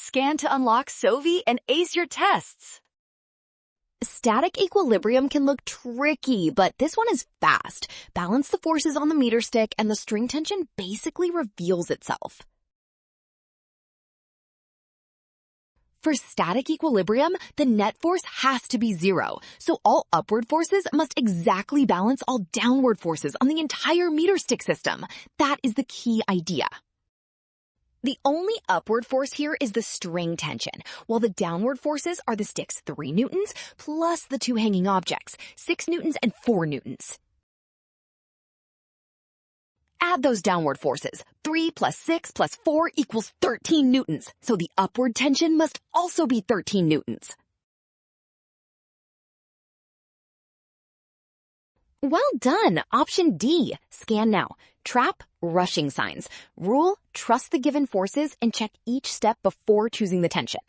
Scan to unlock Sovi and ace your tests. Static equilibrium can look tricky, but this one is fast. Balance the forces on the meter stick and the string tension basically reveals itself. For static equilibrium, the net force has to be 0, so all upward forces must exactly balance all downward forces on the entire meter stick system. That is the key idea. The only upward force here is the string tension, while the downward forces are the stick's 3 newtons plus the 2 hanging objects, 6 newtons and 4 newtons. Add those downward forces. 3 plus 6 plus 4 equals 13 newtons, so the upward tension must also be 13 newtons. Well done! Option D. Scan now. Trap, rushing signs. Rule, trust the given forces and check each step before choosing the tension.